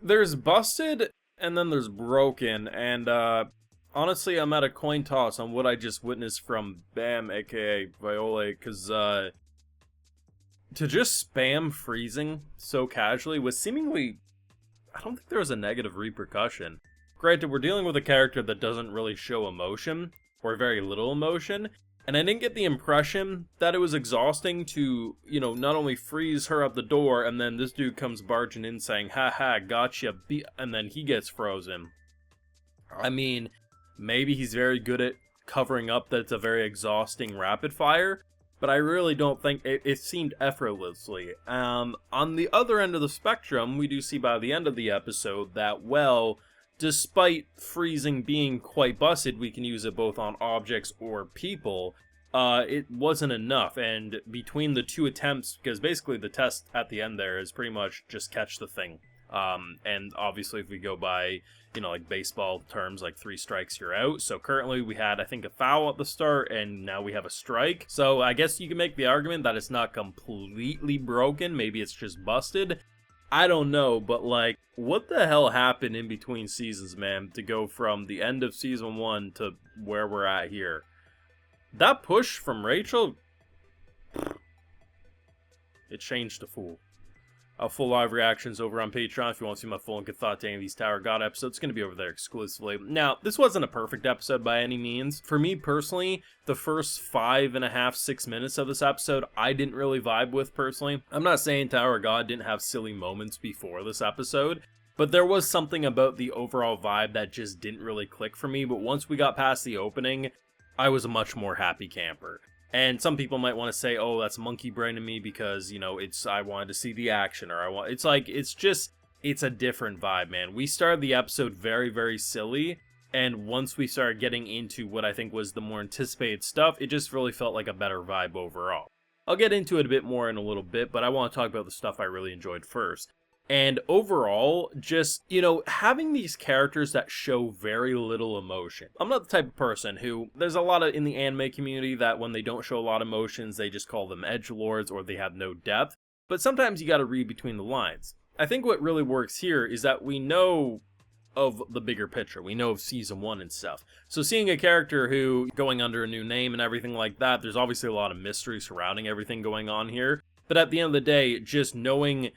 there's busted and then there's broken, and honestly, I'm at a coin toss on what I just witnessed from Bam, aka Viole, because to just spam freezing so casually was seemingly, I don't think there was a negative repercussion. Granted, we're dealing with a character that doesn't really show emotion, or very little emotion, and I didn't get the impression that it was exhausting to, not only freeze her at the door, and then this dude comes barging in saying, haha, gotcha, and then he gets frozen. I mean, maybe he's very good at covering up that it's a very exhausting rapid fire, but I really don't think it seemed effortlessly. On the other end of the spectrum, we do see by the end of the episode that, well, despite freezing being quite busted, we can use it both on objects or people. It wasn't enough, and between the two attempts, because basically the test at the end there is pretty much just catch the thing. And obviously if we go by, like baseball terms, like 3 strikes, you're out. So currently we had, I think, a foul at the start, and now we have a strike. So I guess you can make the argument that it's not completely broken. Maybe it's just busted. I don't know, but like, what the hell happened in between seasons, man, to go from the end of season 1 to where we're at here? That push from Rachel, it changed the fool. Full live reactions over on Patreon. If you want to see my full and good thought to any of these Tower God episodes, it's going to be over there exclusively. Now, this wasn't a perfect episode by any means. For me personally, the first 5.5, 6 minutes of this episode, I didn't really vibe with personally. I'm not saying Tower God didn't have silly moments before this episode, but there was something about the overall vibe that just didn't really click for me. But once we got past the opening, I was a much more happy camper. And some people might want to say, oh, that's monkey brain to me because, I wanted to see the action, or it's a different vibe, man. We started the episode very, very silly, and once we started getting into what I think was the more anticipated stuff, it just really felt like a better vibe overall. I'll get into it a bit more in a little bit, but I want to talk about the stuff I really enjoyed first. And overall, just, having these characters that show very little emotion. I'm not the type of person who, there's a lot of in the anime community that when they don't show a lot of emotions, they just call them edgelords or they have no depth. But sometimes you gotta read between the lines. I think what really works here is that we know of the bigger picture. We know of season 1 and stuff. So seeing a character who, going under a new name and everything like that, there's obviously a lot of mystery surrounding everything going on here. But at the end of the day, just knowing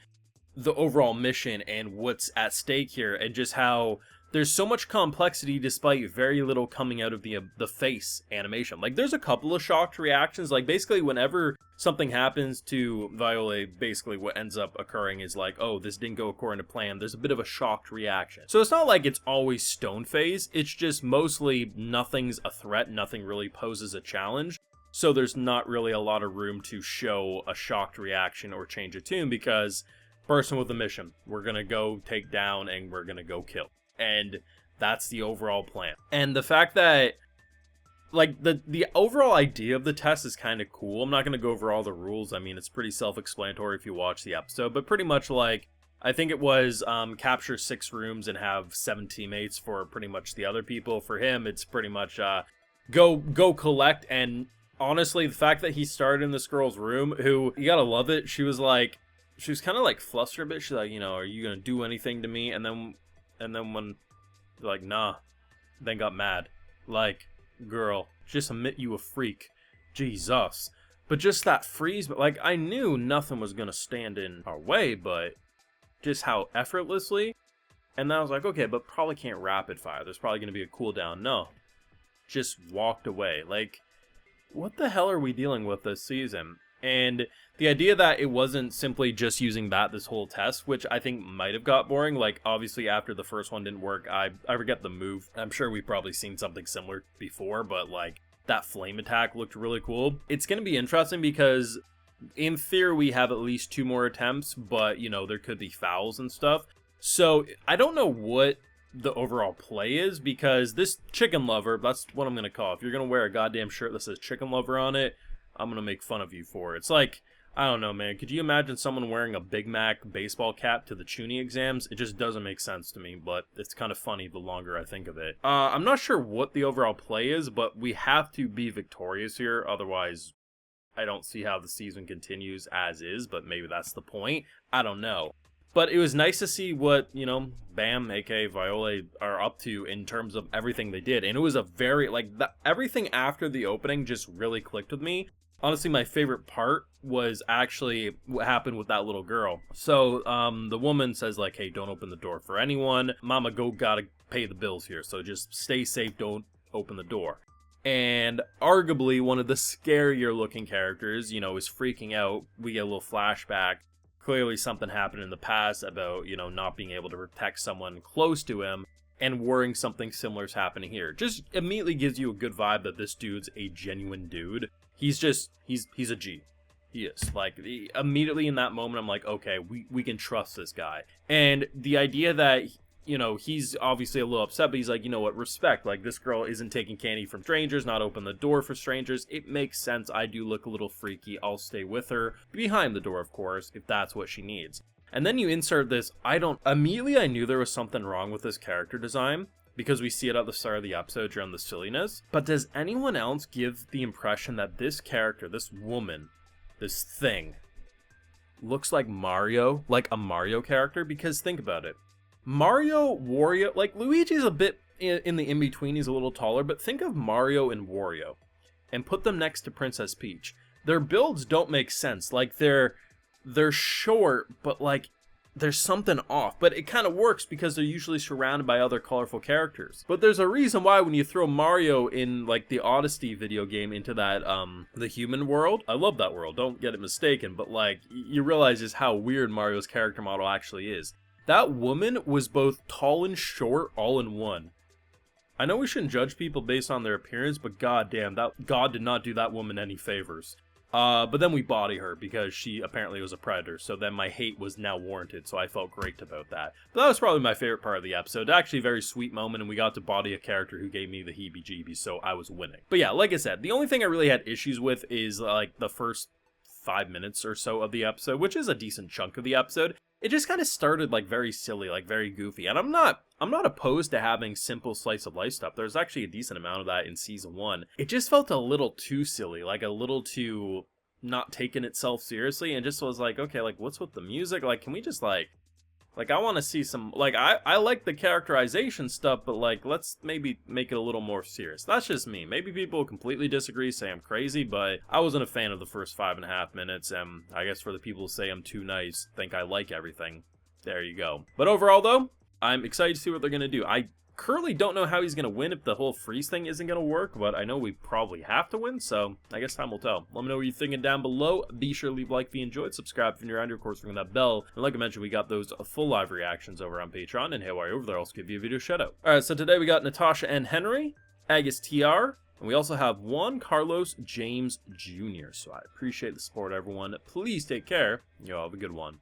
the overall mission and what's at stake here, and just how there's so much complexity despite very little coming out of the face animation. Like, there's a couple of shocked reactions. Like, basically whenever something happens to Viole, basically what ends up occurring is like, oh, this didn't go according to plan. There's a bit of a shocked reaction. So it's not like it's always stone face. It's just mostly nothing's a threat. Nothing really poses a challenge. So there's not really a lot of room to show a shocked reaction or change a tune, because person with a mission, we're gonna go take down and we're gonna go kill, and that's the overall plan. And the fact that, like, the overall idea of the test is kind of cool. I'm not gonna go over all the rules. I mean, it's pretty self-explanatory if you watch the episode, but pretty much, like, I think it was capture 6 rooms and have 7 teammates for pretty much the other people. For him, it's pretty much go collect. And honestly, the fact that he started in this girl's room, who, you gotta love it, she was kind of like flustered a bit. She's like, are you gonna do anything to me? And then when they're like, nah, then got mad. Like, girl, just admit you a freak. Jesus. But just that freeze, but like, I knew nothing was gonna stand in our way, but just how effortlessly. And then I was like, okay, but probably can't rapid fire. There's probably gonna be a cooldown. No. Just walked away. Like, what the hell are we dealing with this season? And the idea that it wasn't simply just using this whole test, which I think might have got boring. Like, obviously after the first one didn't work, I forget the move. I'm sure we've probably seen something similar before, but like, that flame attack looked really cool. It's going to be interesting because in theory we have at least 2 more attempts, but there could be fouls and stuff. So I don't know what the overall play is, because this chicken lover, that's what I'm going to call it. If you're going to wear a goddamn shirt that says chicken lover on it, I'm gonna make fun of you for it. It's like, I don't know, man. Could you imagine someone wearing a Big Mac baseball cap to the Chuny exams? It just doesn't make sense to me, but it's kind of funny the longer I think of it. I'm not sure what the overall play is, but we have to be victorious here. Otherwise, I don't see how the season continues as is, but maybe that's the point. I don't know. But it was nice to see what, you know, Bam, aka Viole, are up to in terms of everything they did. And it was a very, like, everything after the opening just really clicked with me. Honestly, my favorite part was actually what happened with that little girl. So, the woman says, like, hey, don't open the door for anyone. Mama gotta pay the bills here, so just stay safe, don't open the door. And arguably one of the scarier looking characters, you know, is freaking out. We get a little flashback. Clearly something happened in the past about, you know, not being able to protect someone close to him, and worrying something similar is happening here. Just immediately gives you a good vibe that this dude's a genuine dude. He's a G. He is. Like, immediately in that moment, I'm like, okay, we can trust this guy. And the idea that, you know, he's obviously a little upset, but he's like, you know what, respect. Like, this girl isn't taking candy from strangers, not open the door for strangers. It makes sense. I do look a little freaky. I'll stay with her. Behind the door, of course, if that's what she needs. And then you insert this, immediately I knew there was something wrong with this character design, because we see it at the start of the episode around the silliness. But does anyone else give the impression that this character, this woman, this thing, looks like Mario, like a Mario character? Because think about it. Mario, Wario, like Luigi's a bit in the in-between, he's a little taller, but think of Mario and Wario and put them next to Princess Peach. Their builds don't make sense. Like, they're short, but like there's something off. But it kind of works because they're usually surrounded by other colorful characters. But there's a reason why when you throw Mario in like the Odyssey video game into that the human world, I love that world, don't get it mistaken, but like you realize just how weird Mario's character model actually is. That woman was both tall and short all in one. I know we shouldn't judge people based on their appearance, but goddamn, that God did not do that woman any favors. But then we body her because she apparently was a predator, so then my hate was now warranted, so I felt great about that. But that was probably my favorite part of the episode. Actually, a very sweet moment, and we got to body a character who gave me the heebie-jeebies, so I was winning. But yeah, like I said, the only thing I really had issues with is like the first 5 minutes or so of the episode, which is a decent chunk of the episode. It just kind of started like very silly, like very goofy, and I'm not opposed to having simple slice of life stuff. There's actually a decent amount of that in season 1. It just felt a little too silly, like a little too not taking itself seriously, and just was like, okay, like what's with the music? Like, can we just like I want to see some, like, I like the characterization stuff, but like let's maybe make it a little more serious. That's just me. Maybe people completely disagree, say I'm crazy, but I wasn't a fan of the first 5.5 minutes, and I guess for the people who say I'm too nice, think I like everything, there you go. But overall though, I'm excited to see what they're gonna do. I currently don't know how he's gonna win if the whole freeze thing isn't gonna work, but I know we probably have to win, so I guess time will tell. Let me know what you're thinking down below. Be sure to leave a like if you enjoyed, subscribe if you're new around here, of course, ring that bell, and like I mentioned, we got those full live reactions over on Patreon, and hey, while you're over there, I'll also give you a video shout out. Alright, so today we got Natasha and Henry, Agus TR, and we also have Juan Carlos James Jr., so I appreciate the support, everyone. Please take care, y'all have a good one.